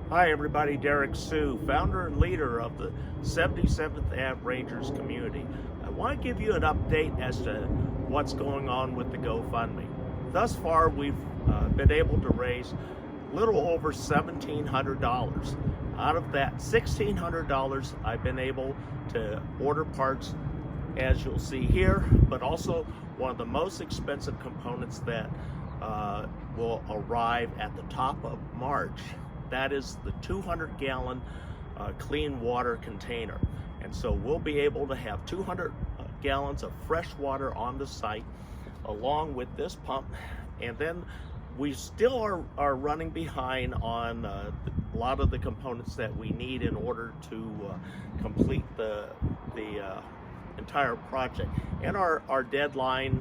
Hi everybody, Derrick Soo, founder and leader of the 77th Ave Rangers community. I want to give you an update as to what's going on with the GoFundMe. Thus far, we've been able to raise a little over $1,700. Out of that $1,600, I've been able to order parts, as you'll see here, but also one of the most expensive components that will arrive at the top of March. That is the 200-gallon clean water container. And so we'll be able to have 200 gallons of fresh water on the site along with this pump. And then we still are running behind on a lot of the components that we need in order to complete the entire project. And our deadline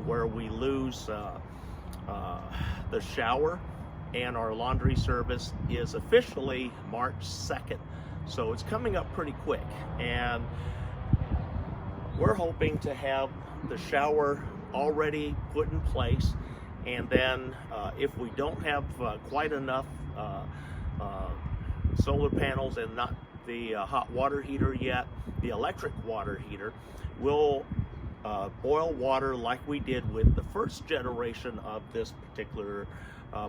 where we lose the shower and our laundry service is officially March 2nd. So it's coming up pretty quick, and we're hoping to have the shower already put in place. And then if we don't have quite enough solar panels and not the hot water heater yet, the electric water heater, we'll boil water like we did with the first generation of this particular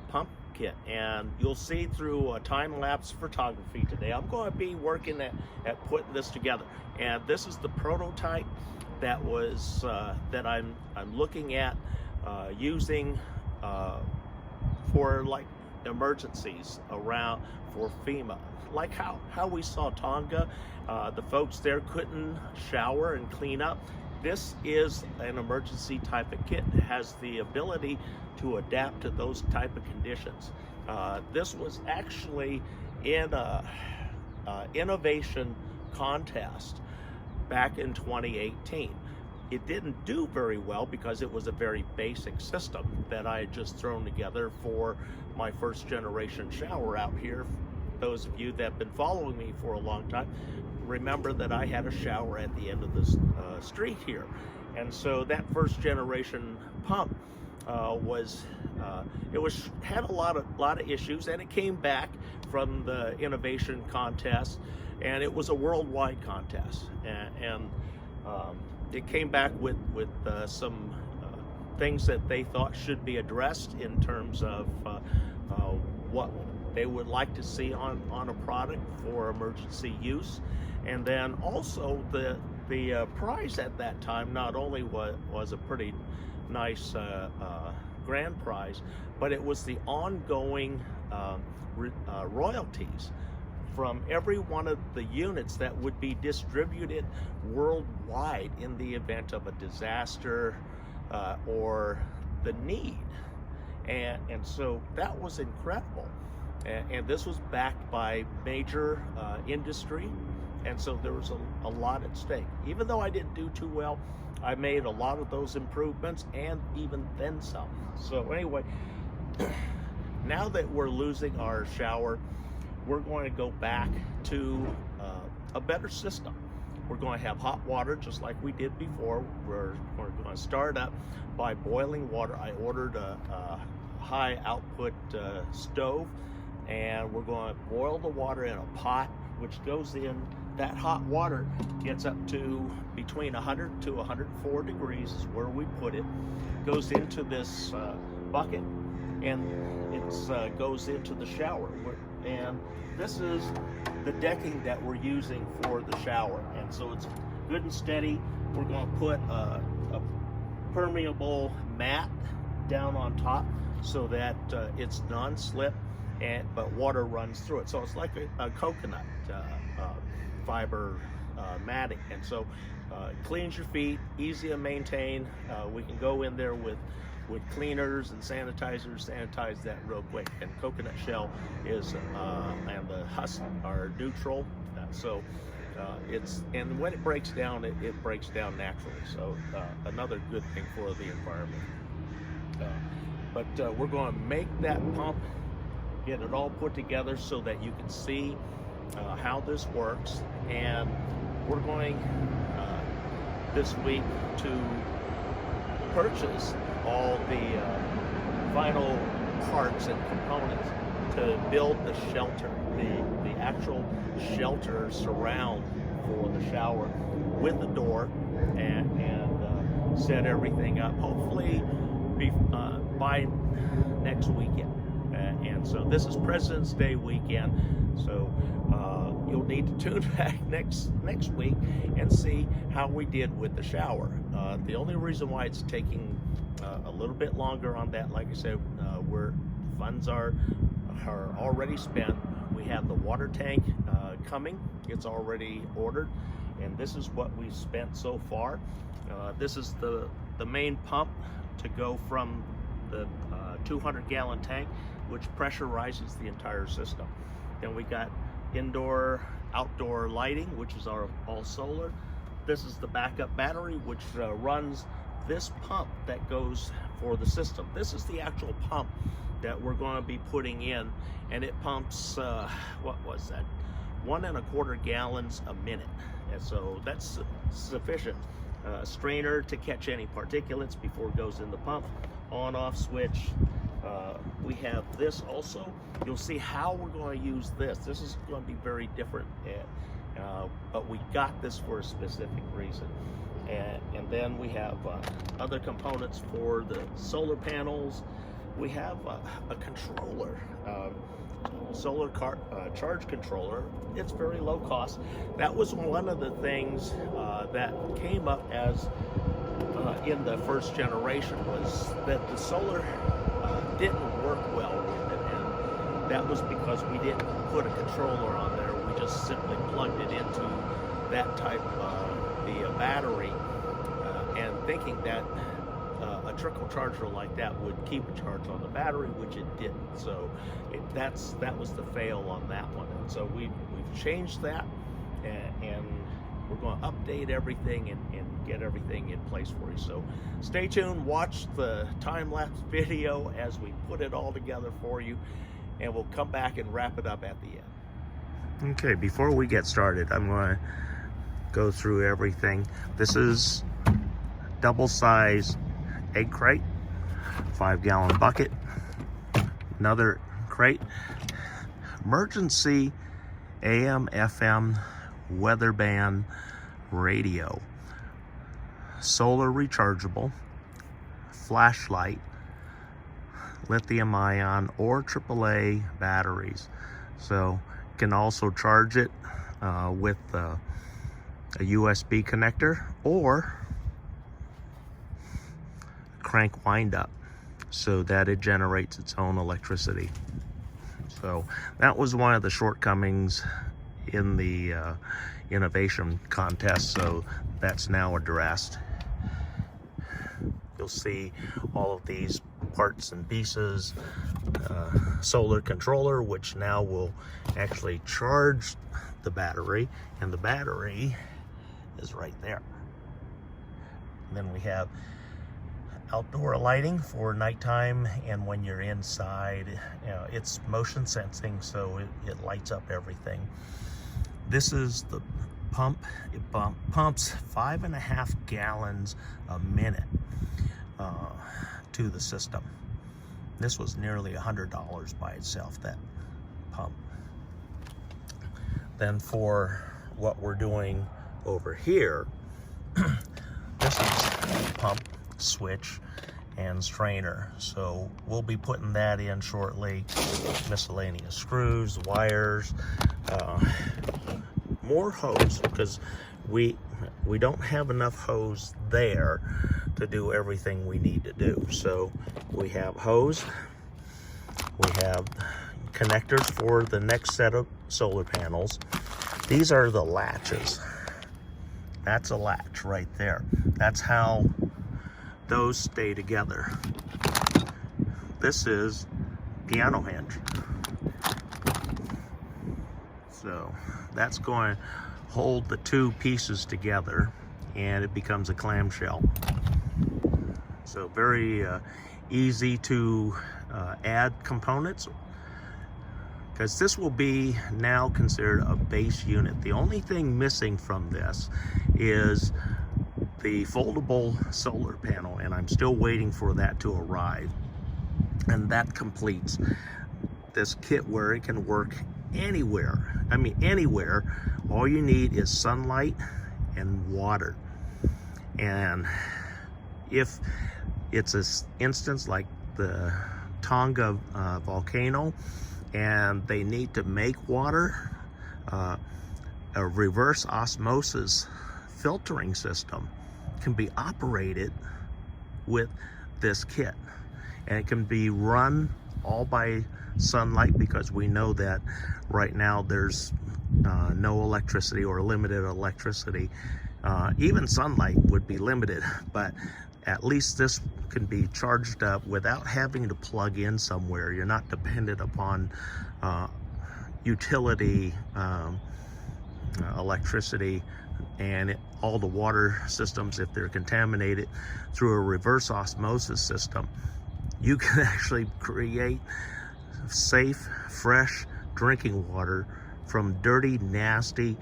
pump kit. And you'll see through time-lapse photography today, I'm going to be working at putting this together. And this is the prototype that was that I'm looking at using for like emergencies around for FEMA, like how we saw Tonga. The folks there couldn't shower and clean up. This is an emergency type of kit. It has the ability to adapt to those type of conditions. This was actually in a innovation contest back in 2018. It didn't do very well because it was a very basic system that I had just thrown together for my first generation shower out here. Those of you that have been following me for a long time remember that I had a shower at the end of the street here. And so that first generation pump had a lot of issues, and it came back from the innovation contest, and it was a worldwide contest, and it came back with some things that they thought should be addressed in terms of what they would like to see on a product for emergency use. And then also the prize at that time not only was a pretty nice grand prize, but it was the ongoing royalties from every one of the units that would be distributed worldwide in the event of a disaster or the need. And so that was incredible. And this was backed by major industry. And so there was a lot at stake. Even though I didn't do too well, I made a lot of those improvements and even then some. So anyway, now that we're losing our shower, we're going to go back to a better system. We're going to have hot water just like we did before. We're going to start up by boiling water. I ordered a high output stove, and we're going to boil the water in a pot, which goes in. That hot water gets up to between 100 to 104 degrees is where we put it. Goes into this bucket, and it goes into the shower. And this is the decking that we're using for the shower. And so it's good and steady. We're going to put a permeable mat down on top so that it's non-slip, but water runs through it. So it's like a coconut fiber matting, and so cleans your feet, easy to maintain. We can go in there with cleaners and sanitizers, sanitize that real quick. And coconut shell is and the husk are neutral, so and when it breaks down, it breaks down naturally. So another good thing for the environment. But we're going to make that pump, get it all put together so that you can see how this works. And we're going this week to purchase all the final parts and components to build the shelter, the actual shelter surround for the shower with the door, and set everything up, hopefully by next weekend. And so this is President's Day weekend, so you'll need to tune back next week and see how we did with the shower. The only reason why it's taking a little bit longer on that, like I said, where funds are already spent. We have the water tank coming. It's already ordered, and this is what we've spent so far. This is the main pump to go from the 200-gallon tank, which pressurizes the entire system. Then we got indoor, outdoor lighting, which is all solar. This is the backup battery, which runs this pump that goes for the system. This is the actual pump that we're going to be putting in, and it pumps what was that, 1 1/4 gallons a minute, and so that's sufficient. Strainer to catch any particulates before it goes in the pump. On-off switch. We have this also. You'll see how we're going to use this. This is going to be very different, but we got this for a specific reason. And then we have other components for the solar panels. We have a controller, solar charge controller. It's very low cost. That was one of the things that came up as in the first generation, was that the solar didn't work well with it, and that was because we didn't put a controller on there. We just simply plugged it into that type the battery, and thinking that a trickle charger like that would keep a charge on the battery, which it didn't. So that was the fail on that one. And so we've changed that, and we're going to update everything and get everything in place for you. So stay tuned, watch the time-lapse video as we put it all together for you, and we'll come back and wrap it up at the end. Okay, before we get started, I'm going to go through everything. This is double-size egg crate, 5-gallon bucket, another crate, emergency AM FM weather band radio, solar rechargeable, flashlight, lithium ion or AAA batteries. So you can also charge it with a USB connector or crank wind up so that it generates its own electricity. So that was one of the shortcomings in the innovation contest, so that's now addressed. You'll see all of these parts and pieces. Solar controller, which now will actually charge the battery, and the battery is right there. And then we have outdoor lighting for nighttime, and when you're inside, it's motion sensing, so it lights up everything. This is the pump. It pumps 5.5 gallons a minute to the system. This was nearly $100 by itself, that pump. Then for what we're doing over here, this is pump, switch, and strainer. So we'll be putting that in shortly. Miscellaneous screws, wires, more hose, because we don't have enough hose there to do everything we need to do. So we have hose, we have connectors for the next set of solar panels. These are the latches. That's a latch right there. That's how those stay together. This is piano hinge. So that's going to hold the two pieces together, and it becomes a clamshell. So very easy to add components, because this will be now considered a base unit. The only thing missing from this is the foldable solar panel, and I'm still waiting for that to arrive, and that completes this kit where it can work anywhere. I mean, anywhere. All you need is sunlight and water. And if it's an instance like the Tonga volcano and they need to make water, a reverse osmosis filtering system can be operated with this kit, and it can be run all by sunlight, because we know that right now there's no electricity or limited electricity. Even sunlight would be limited, but at least this can be charged up without having to plug in somewhere. You're not dependent upon utility electricity, and all the water systems, if they're contaminated, through a reverse osmosis system, you can actually create safe, fresh drinking water from dirty, nasty,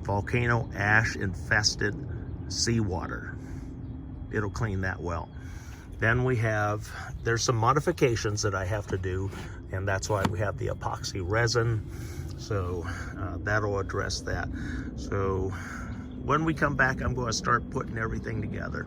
volcano ash infested seawater. It'll clean that well. Then there's some modifications that I have to do, and that's why we have the epoxy resin. So that'll address that. So when we come back, I'm going to start putting everything together.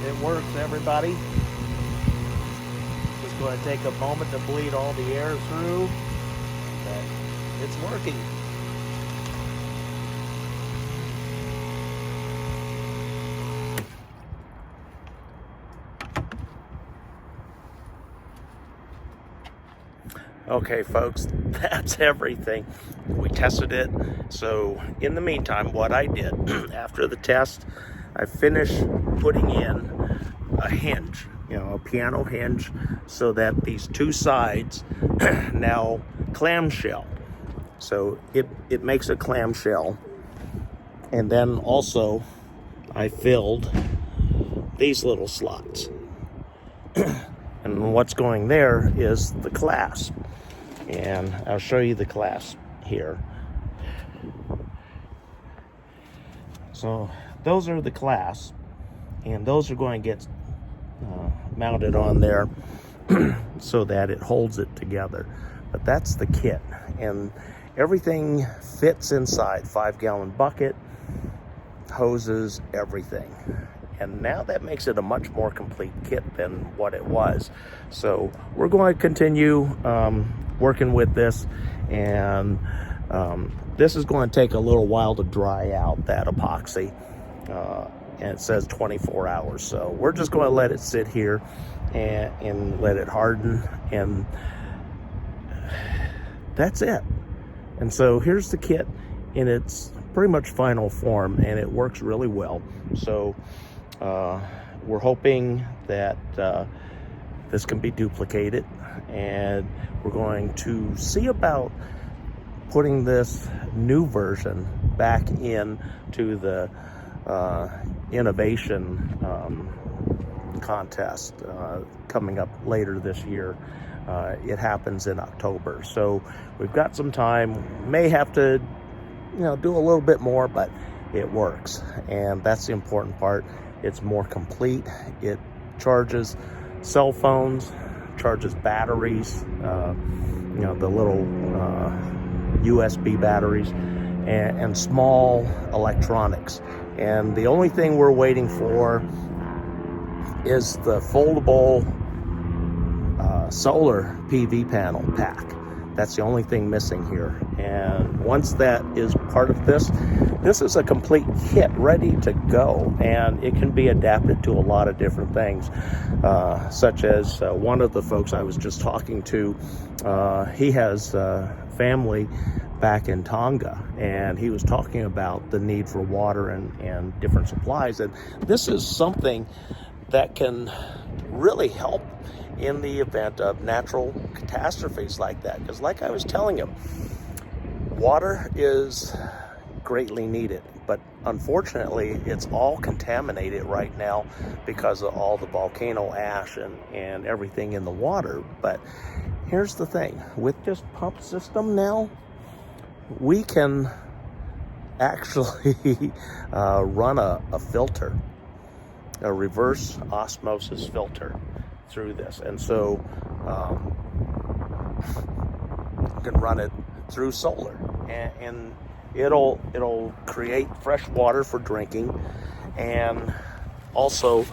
It works, everybody. Just going to take a moment to bleed all the air through. But it's working. Okay, folks, that's everything. We tested it. So in the meantime, what I did after the test, I finished putting in a hinge, a piano hinge, so that these two sides now clamshell. So it makes a clamshell. And then also I filled these little slots. And what's going there is the clasp. And I'll show you the clasp here. So those are the clasps, and those are going to get mounted on there so that it holds it together. But that's the kit, and everything fits inside. 5-gallon bucket, hoses, everything. And now that makes it a much more complete kit than what it was. So we're going to continue working with this, and This is going to take a little while to dry out, that epoxy, and it says 24 hours. So we're just going to let it sit here and let it harden, and that's it. And so here's the kit in its pretty much final form, and it works really well. So we're hoping that this can be duplicated, and we're going to see about putting this new version back in to the innovation contest coming up later this year. It happens in October, so we've got some time. May have to, do a little bit more, but it works, and that's the important part. It's more complete. It charges cell phones, charges batteries, the little USB batteries, and small electronics. And the only thing we're waiting for is the foldable solar PV panel pack. That's the only thing missing here. And once that is part of this is a complete kit ready to go, and it can be adapted to a lot of different things, such as one of the folks I was just talking to, he has family back in Tonga, and he was talking about the need for water and different supplies. And this is something that can really help in the event of natural catastrophes like that. Because like I was telling him, water is greatly needed, but unfortunately it's all contaminated right now because of all the volcano ash and everything in the water. But here's the thing, with this pump system now, we can actually run a filter, a reverse osmosis filter through this. And so you can run it through solar, and it'll create fresh water for drinking, and also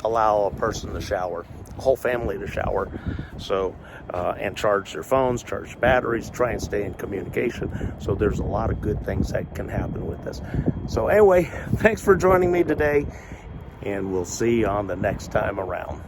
allow a person to shower, a whole family to shower. So and charge their phones, charge batteries, try and stay in communication. So there's a lot of good things that can happen with this. So anyway, thanks for joining me today, and we'll see you on the next time around.